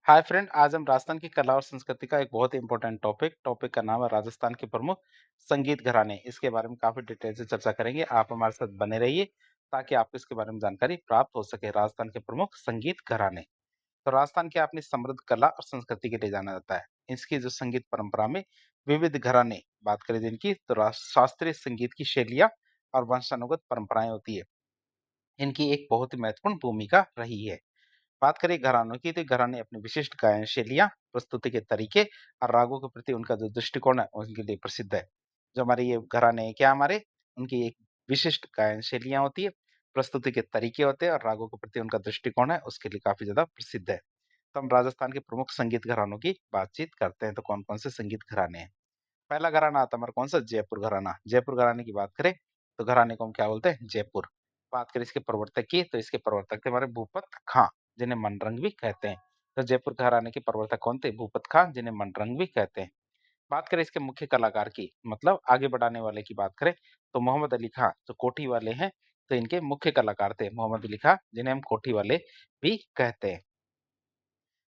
Hi friend, आज हम राजस्थान की कला और संस्कृति का एक बहुत ही इंपॉर्टेंट टॉपिक का नाम है राजस्थान के प्रमुख संगीत घराने। इसके बारे में काफी डिटेल से चर्चा करेंगे। आप हमारे साथ बने रहिए ताकि आपको इसके बारे में जानकारी प्राप्त हो सके। राजस्थान के प्रमुख संगीत घराने। तो राजस्थान की अपनी समृद्ध कला और संस्कृति के लिए जाना जाता है। इसकी जो संगीत परंपरा में विविध घराने बात करें जिनकी, तो शास्त्रीय संगीत की शैलियाँ और वंशानुगत परंपराएं होती है। इनकी एक बहुत ही महत्वपूर्ण भूमिका रही है। बात करें घरानों की, तो घराने अपनी विशिष्ट गायन शैलियाँ, प्रस्तुति के तरीके और रागों के प्रति उनका जो दृष्टिकोण है, उनके लिए प्रसिद्ध है। जो हमारे ये घराने हैं क्या हमारे, उनकी एक विशिष्ट गायन शैलियाँ होती है, प्रस्तुति के तरीके होते हैं और रागों के प्रति उनका दृष्टिकोण है, उसके लिए काफ़ी ज़्यादा प्रसिद्ध है। तो हम राजस्थान के प्रमुख संगीत घरानों की बातचीत करते हैं, तो कौन-कौन से संगीत घराने हैं। पहला घराना आता है हमारा कौन-सा, जयपुर घराना। जयपुर घराने की बात करें, तो घराने को हम क्या बोलते हैं, जयपुर। बात करें इसके प्रवर्तक की, तो इसके प्रवर्तक थे हमारे भूपत खां, जिन्हें मनरंग भी कहते हैं। तो जयपुर घराने के प्रवर्तक कौन थे, भूपत खां, जिन्हें मनरंग भी कहते हैं। बात करें इसके मुख्य कलाकार की, मतलब आगे बढ़ाने वाले की बात करें, तो मोहम्मद अली खां जो कोठी वाले हैं, तो इनके मुख्य कलाकार थे मोहम्मद अली खां, जिन्हें हम कोठी वाले भी कहते हैं।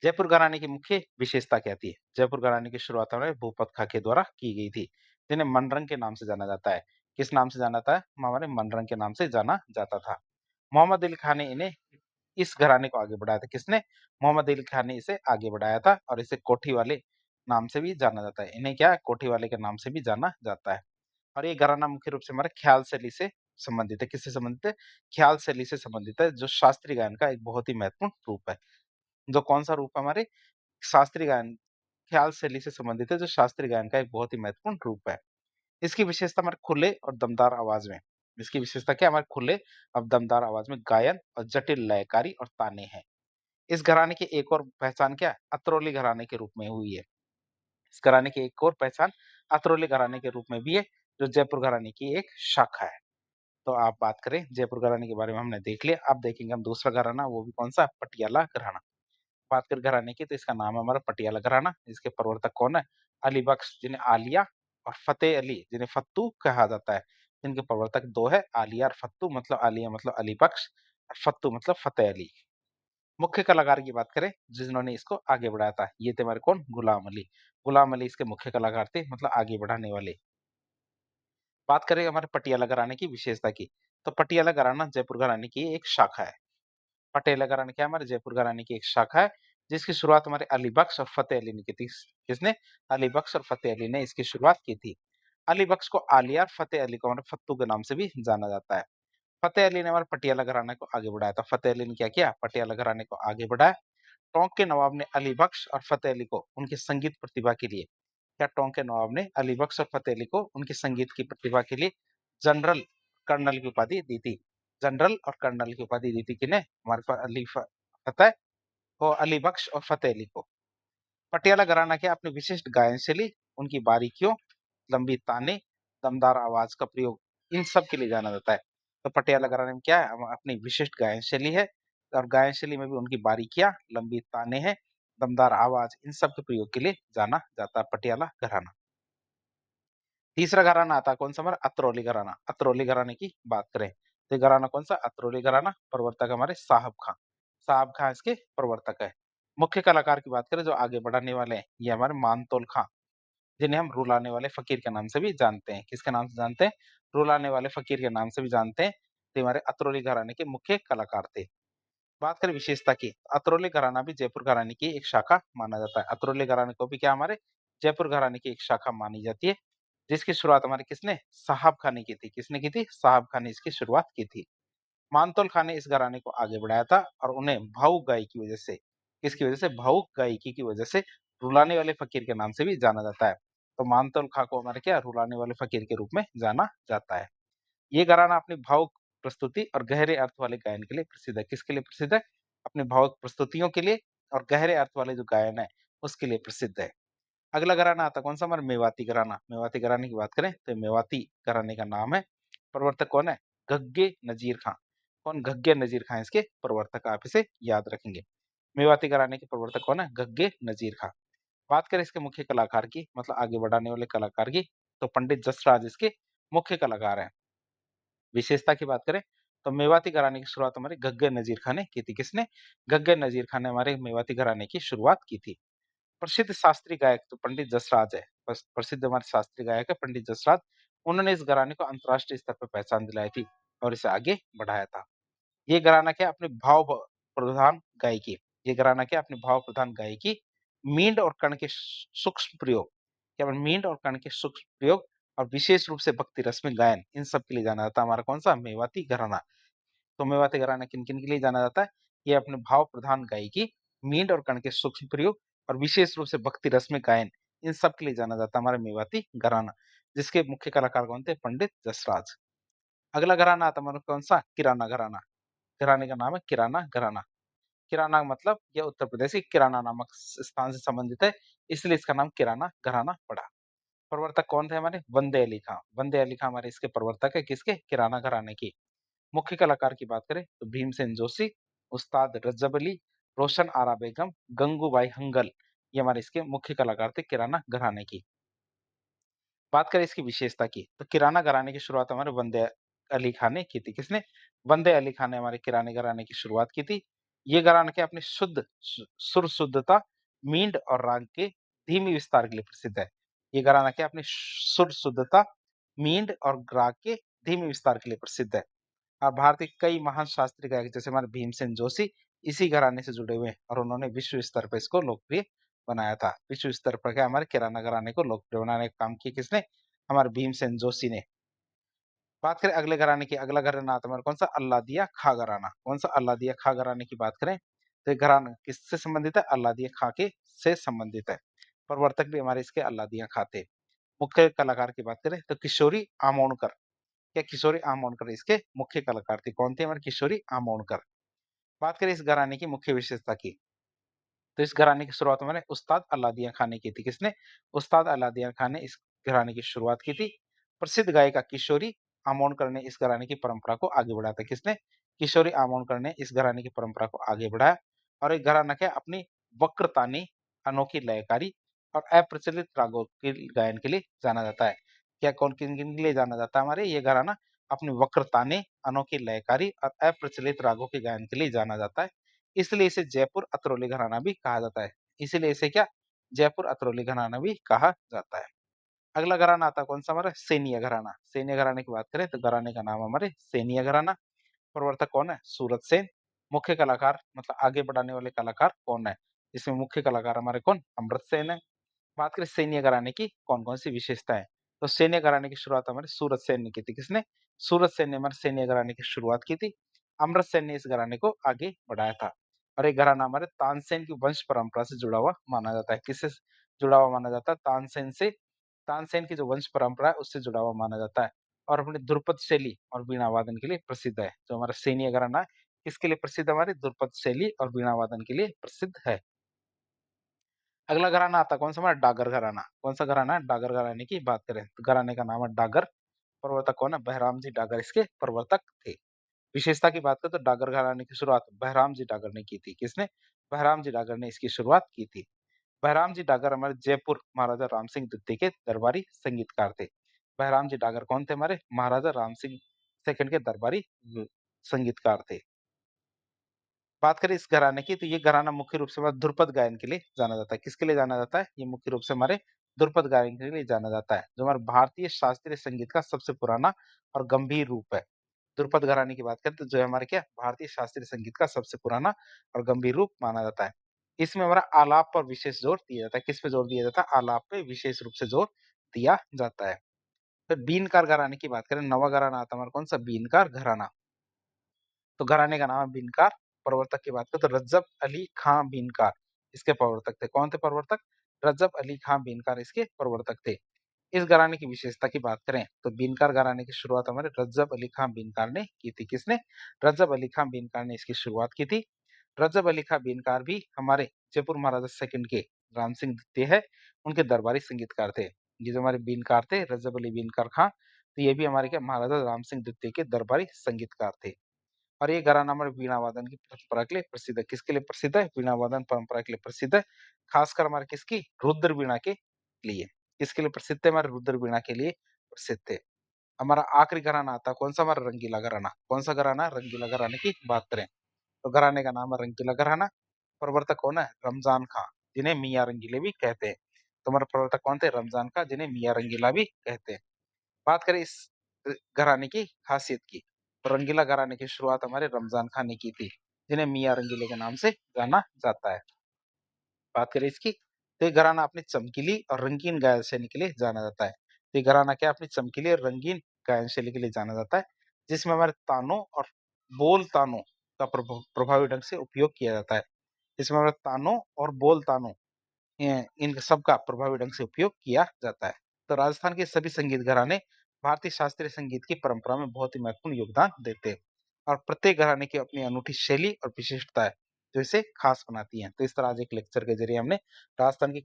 जयपुर घराने की मुख्य विशेषता क्या थी? जयपुर घराने की शुरुआत हमारे भूपत खां के द्वारा की गई थी, जिन्हें मनरंग के नाम से जाना जाता है। किस नाम से जाना जाता है? हमारे मनरंग के नाम से जाना जाता था। मोहम्मद अली खान ने इन्हें, इस घराने को आगे बढ़ाया था। किसने? मोहम्मद अली खान ने इसे आगे बढ़ाया था और इसे कोठी वाले नाम से भी जाना जाता है। इन्हें क्या है? कोठी वाले के नाम से भी जाना जाता है। और ये घराना मुख्य रूप से हमारे ख्याल शैली से संबंधित है। किससे संबंधित है? ख्याल शैली से संबंधित है, जो शास्त्रीय गायन का एक बहुत ही महत्वपूर्ण रूप है। जो कौन-सा रूप है हमारे? शास्त्रीय गायन, ख्याल शैली से संबंधित है, जो शास्त्रीय गायन का एक बहुत ही महत्वपूर्ण रूप है। इसकी विशेषता हमारे खुले और दमदार आवाज में, इसकी विशेषता क्या है? हमारे खुले और दमदार आवाज में गायन और जटिल लयकारी और ताने हैं। इस घराने की एक और पहचान क्या है? अतरौली घराने के रूप में हुई है। इस घराने की एक और पहचान अतरौली घराने के रूप में भी है, जो जयपुर घराने की एक शाखा है। तो आप बात करें जयपुर घराने के बारे में हमने देख लिया। अब देखेंगे हम दूसरा घराना, वो भी कौन-सा? पटियाला घराना। बात करें घराने की, तो इसका नाम है हमारा पटियाला घराना। इसके प्रवर्तक कौन है? अली बख्श, जिन्हें आलिया, और फतेह अली, जिन्हें फत्तू कहा जाता है। इनके प्रवर्तक 2 है, आलिया और फत्तू। मतलब आलिया मतलब अली बख्श और फत्तू मतलब फतेह अली। मुख्य कलाकार की बात करें, जिन्होंने इसको आगे बढ़ाया था, ये थे हमारे कौन? गुलाम अली। गुलाम अली इसके मुख्य कलाकार थे, मतलब आगे बढ़ाने वाले। बात करें हमारे पटियाला घराने की विशेषता की, तो पटियाला घराना जयपुर घराने की एक शाखा है। पटियाला घराना क्या है? हमारे जयपुर घराने की एक शाखा है, जिसकी शुरुआत हमारे अली बख्श और फतेह अली ने की थी। किसने? अली बख्श और फतेह अली ने इसकी शुरुआत की थी। अली बख्श को आलिया और फतेह अली को हमारे फत्तू के नाम से भी जाना जाता है। फतेह अली ने हमारे पटियाला घराने को आगे बढ़ाया था। फतेह अली ने क्या किया? पटियाला घराने को आगे बढ़ाया। टोंक के नवाब ने अली बख्श और फतेह अली को उनकी संगीत प्रतिभा के लिए, क्या टोंक के नवाब ने अली बख्श और फतेह अली को उनकी संगीत की प्रतिभा के लिए जनरल, कर्नल की उपाधि दी थी। जनरल और कर्नल की उपाधि दी थी किन्हें? हमारे फतेह और अली बख्श और फतेह अली को। पटियाला घराना क्या? अपनी विशिष्ट गायन शैली, उनकी बारीकियों, लंबी ताने, दमदार आवाज का प्रयोग, इन सब के लिए जाना जाता है। तो पटियाला घराने में क्या है? अपनी विशिष्ट गायन शैली है, और गायन शैली में भी उनकी बारीकियां, लंबी ताने हैं, दमदार आवाज, इन सब के प्रयोग के लिए जाना जाता है पटियाला घराना। तीसरा घराना आता है कौन-सा हमारा? अतरौली घराना। अतरौली घराने की बात करें, तो ये घराना कौन-सा? अतरौली घराना। प्रवर्तक हमारे साहब खां। साहब खां इसके प्रवर्तक है। मुख्य कलाकार की बात करें जो आगे बढ़ाने वाले हैं, ये हमारे मानतौल खां, जिन्हें हम रुलाने वाले फ़कीर के नाम से भी जानते हैं। किसके नाम से जानते हैं? रुलाने वाले फ़कीर के नाम से भी जानते हैं। तो ये हमारे अतरौली घराने के मुख्य कलाकार थे। बात करें विशेषता की, अतरौली घराना भी जयपुर घराने की एक शाखा माना जाता है। अतरौली घराने को भी क्या हमारे? जयपुर घराने की एक शाखा मानी जाती है, जिसकी शुरुआत हमारे किसने? साहब खां ने की थी। किसने की थी? साहब खां ने इसकी शुरुआत की थी। मानतौल खां ने इस घराने को आगे बढ़ाया था और उन्हें भावुक गायकी की वजह से, किसकी वजह से? भावुक गायकी की वजह से रुलाने वाले फ़कीर के नाम से भी जाना जाता है। तो मानतौल खां को हमारे क्या? रुलाने वाले फ़कीर के रूप में जाना जाता है। ये घराना अपनी भावुक प्रस्तुति और गहरे अर्थ वाले गायन के लिए प्रसिद्ध है। किसके लिए प्रसिद्ध है? अपनी भावुक प्रस्तुतियों के लिए और गहरे अर्थ वाले जो गायन है, उसके लिए प्रसिद्ध है। अगला घराना आता है कौन-सा हमारा? मेवाती घराना। मेवाती घराने की बात करें, तो मेवाती घराने का नाम है। प्रवर्तक कौन है? घग्गे नज़ीर खां। कौन? घग्गे नज़ीर खां इसके प्रवर्तक, आप इसे याद रखेंगे। मेवाती घराने के प्रवर्तक कौन है? घग्गे नज़ीर खां। बात करें इसके मुख्य कलाकार की, मतलब आगे बढ़ाने वाले कलाकार की, तो पंडित जसराज इसके मुख्य कलाकार हैं। विशेषता की बात करें, तो मेवाती घराने की शुरुआत हमारे गग्गे नजीर खां ने की थी। किसने? गग्गे नजीर खां ने हमारे मेवाती घराने की शुरुआत की थी। प्रसिद्ध शास्त्रीय गायक तो पंडित जसराज है। प्रसिद्ध हमारे शास्त्रीय गायक है पंडित जसराज। उन्होंने इस घराने को अंतर्राष्ट्रीय स्तर पर पहचान दिलाई थी और इसे आगे बढ़ाया था। ये घराना क्या है अपने प्रधान गायकी। ये घराना क्या है अपने भाव प्रधान गायकी, मींड और कण के सूक्ष्म प्रयोग, केवल मींड और कण के सूक्ष्म प्रयोग और विशेष रूप से भक्ति रस में गायन, इन सब के लिए जाना जाता है हमारा कौन-सा? मेवाती घराना। तो मेवाती घराना किन-किन के लिए जाना जाता है? ये अपने भाव प्रधान गायकी, मींड और कण के सूक्ष्म प्रयोग और विशेष रूप से भक्ति रस में गायन, इन सब के लिए जाना जाता है हमारा मेवाती घराना, जिसके मुख्य कलाकार कौन थे? पंडित जसराज। अगला घराना आता है हमारा कौन-सा? किराना घराना। घराने का नाम है किराना घराना। किराना मतलब यह उत्तर प्रदेश के किराना नामक स्थान से संबंधित है, इसलिए इसका नाम किराना घराना पड़ा। प्रवर्तक कौन थे हमारे? वंदे अली खां। वंदे अली खां हमारे इसके प्रवर्तक है, किसके? किराना घराने की। मुख्य कलाकार की बात करें तो भीमसेन जोशी, उस्ताद रज्जब अली, रोशन आरा बेगम, गंगूबाई हंगल, ये हमारे इसके मुख्य कलाकार थे किराना घराने की। बात करें इसकी विशेषता की, तो किराना घराने की शुरुआत हमारे वंदे अली खान ने की थी। किसने? वंदे अली खान ने हमारे किराने घराने की शुरुआत की थी। ये घराना क्या अपनी शुद्ध सुर शुद्धता, मींड और राग के धीमी विस्तार के लिए प्रसिद्ध है। ये घराना क्या अपनी सुर शुद्धता, मींड और राग के धीमी विस्तार के लिए प्रसिद्ध है। और भारत के कई महान शास्त्रीय गायक जैसे हमारे भीमसेन जोशी इसी घराने से जुड़े हुए हैं और उन्होंने विश्व स्तर पर इसको लोकप्रिय बनाया था। विश्व स्तर पर क्या हमारे किराना घराने को लोकप्रिय बनाने का काम किया किसने? हमारे भीमसेन जोशी ने। बात करें अगले घराने की, अगला घराना आता है हमारा कौन-सा? अल्लादिया खां घराना। कौन-सा? अल्लादिया खां घराने की बात करें, तो ये घराना किससे संबंधित है? अल्लादिया खां के से संबंधित है। प्रवर्तक भी हमारे इसके अल्लादिया खां थे। मुख्य कलाकार की बात करें तो किशोरी आमोणकर। क्या किशोरी आमोणकर इसके मुख्य कलाकार थे? कौन थे हमारे किशोरी आमोणकर? बात करें इस घराने की मुख्य विशेषता की, तो इस घराने की शुरुआत मैंने उस्ताद अलाउद्दीन खान ने की थी। किसने? उस्ताद अलाउद्दीन खान ने इस घराने की शुरुआत की थी। प्रसिद्ध गायिका किशोरी आमोणकर ने इस घराने की परंपरा को आगे बढ़ाया था। किसने? किशोरी आमोणकर ने इस घराने की परंपरा को आगे बढ़ाया और एक घराना क्या अपनी वक्रतानी, अनोखी लयकारी और अप्रचलित रागों के गायन के लिए जाना जाता है। क्या कौन किन-किन के लिए जाना जाता है हमारे ये घराना? अपनी वक्रताने, अनोखी लयकारी और अप्रचलित रागों के गायन के लिए जाना जाता है। इसलिए इसे जयपुर अतरौली घराना भी कहा जाता है। इसीलिए इसे क्या जयपुर अतरौली घराना भी कहा जाता है। अगला घराना आता है कौन-सा हमारा? सेनिया घराना। सेनिया घराने की बात करें तो घराने का नाम हमारे सेनिया घराना। प्रवर्तक कौन है? सूरत सेन। मुख्य कलाकार मतलब आगे बढ़ाने वाले कलाकार कौन है? इसमें मुख्य कलाकार हमारे कौन? अमृत सेन है। बात करें सैन्य घराने की कौन-कौन सी विशेषताएँ, तो सैन्य घराने की शुरुआत हमारे सूरत सेन ने की थी। किसने? सूरत सेन ने हमारे सैन्य घराने की शुरुआत की थी। अमृत सेन ने इस घराने को आगे बढ़ाया था और ये घराना हमारे तानसेन की वंश परंपरा से जुड़ा हुआ माना जाता है। किससे जुड़ा हुआ माना जाता है? तानसेन से। तानसेन की जो वंश परंपरा है उससे जुड़ा हुआ माना जाता है और अपनी ध्रुपद शैली और वीणा वादन के लिए प्रसिद्ध है। जो हमारा सैन्य घराना है, किसके लिए प्रसिद्ध है? हमारी ध्रुपद शैली और वीणा वादन के लिए प्रसिद्ध है। अगला घराना आता है कौन-सा हमारा? डागर घराना। कौन-सा घराना है? डागर घराने की बात करें तो घराने का नाम है डागर। प्रवर्तक कौन है? बहराम जी डागर इसके प्रवर्तक थे। विशेषता की बात करें तो डागर घराने की शुरुआत बहराम जी डागर ने की थी। किसने? बहराम जी डागर ने इसकी शुरुआत की थी। बहराम जी डागर हमारे जयपुर महाराजा राम सिंह द्वितीय के दरबारी संगीतकार थे। बहराम जी डागर कौन थे हमारे? महाराजा राम सिंह सेकंड के दरबारी संगीतकार थे। बात करें इस घराने की तो ये घराना मुख्य रूप से हमारा ध्रुपद गायन के लिए जाना जाता है। किसके लिए जाना जाता है? ये मुख्य रूप से हमारे ध्रुपद गायन के लिए जाना जाता है, जो हमारे भारतीय शास्त्रीय संगीत का सबसे पुराना और गंभीर रूप है। ध्रुपद घराने की बात करें तो जो है हमारे क्या भारतीय शास्त्रीय संगीत का सबसे पुराना और गंभीर रूप माना जाता है। इसमें हमारा आलाप पर विशेष जोर दिया जाता है। किस पे जोर दिया जाता है? आलाप पे विशेष रूप से जोर दिया जाता है। फिर बीनकार घराने की बात करें, नवा घराना आता है हमारा कौन सा? बीनकार घराना। तो घराने का नाम है बीनकार। प्रवर्तक की बात करें तो रज्जब अली खां बीनकार इसके प्रवर्तक थे। कौन थे प्रवर्तक? रज्जब अली खां बीनकार इसके प्रवर्तक थे। इस घराने की विशेषता की बात करें तो बीनकार घराने की शुरुआत हमारे रज्जब अली खां बीनकार ने की थी। किसने? रज्जब अली खां बीनकार ने इसकी शुरुआत की थी। रज्जब अली खां बीनकार भी हमारे जयपुर महाराजा सेकंड के राम सिंह द्वितीय है, उनके दरबारी संगीतकार थे। ये जो हमारे बीनकार थे रज्जब अली बीनकार खां, तो ये भी हमारे क्या महाराजा राम सिंह द्वितीय के दरबारी संगीतकार थे। और ये घराना हमारे वीणा वादन की परंपरा के लिए प्रसिद्ध है। किसके लिए प्रसिद्ध है? वीणा वादन परंपरा के लिए प्रसिद्ध है। खासकर हमारे किसकी? रुद्र वीणा के लिए। किसके लिए प्रसिद्ध है? हमारे रुद्र वीणा के लिए प्रसिद्ध थे। हमारा आखिरी घराना आता है कौन-सा हमारा रंगीला घराना। कौन-सा घराना? रंगीला घराने की बात करें, तो घराने का नाम है रंगीला घराना। प्रवर्तक कौन है? रमज़ान खां, जिन्हें मियाँ रंगीले भी कहते हैं। तो हमारे प्रवर्तक कौन थे? रमज़ान खां, जिन्हें मियाँ रंगीला भी कहते हैं। बात करें इस घराने की खासियत की, तो रंगीला घराने की शुरुआत हमारे रमज़ान खां ने की थी, जिन्हें मियाँ रंगीले के नाम से जाना जाता है। बात करें इसकी, तो ये घराना अपनी चमकीली और रंगीन गायन शैली के लिए जाना जाता है। तो ये घराना क्या अपनी चमकीली और रंगीन गायन शैली के लिए जाना जाता है, जिसमें हमारे तानों और बोल तानों का प्रभावी ढंग से उपयोग किया जाता है। इसमें हमारे तानों और बोल तानों इन सब का प्रभावी ढंग से उपयोग किया जाता है। तो राजस्थान के सभी संगीत घराने भारतीय शास्त्रीय संगीत की परंपरा में बहुत ही महत्वपूर्ण योगदान देते हैं और प्रत्येक घराने की अपनी अनूठी शैली और विशिष्टता है, जो इसे खास बनाती है। तो इस तरह आज एक लेक्चर के जरिए हमने राजस्थान की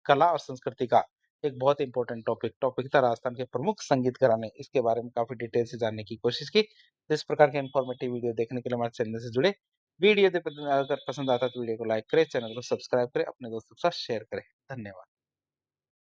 कला और संस्कृति का एक बहुत इंपॉर्टेंट टॉपिक था राजस्थान के प्रमुख संगीत घराने। इसके बारे में काफी डिटेल से जानने की कोशिश की। तो इस प्रकार के इन्फॉर्मेटिव वीडियो देखने के लिए हमारे चैनल से जुड़े। वीडियो अगर पसंद आता है तो वीडियो को लाइक करें, चैनल को सब्सक्राइब करें, अपने दोस्तों के साथ शेयर करें। धन्यवाद।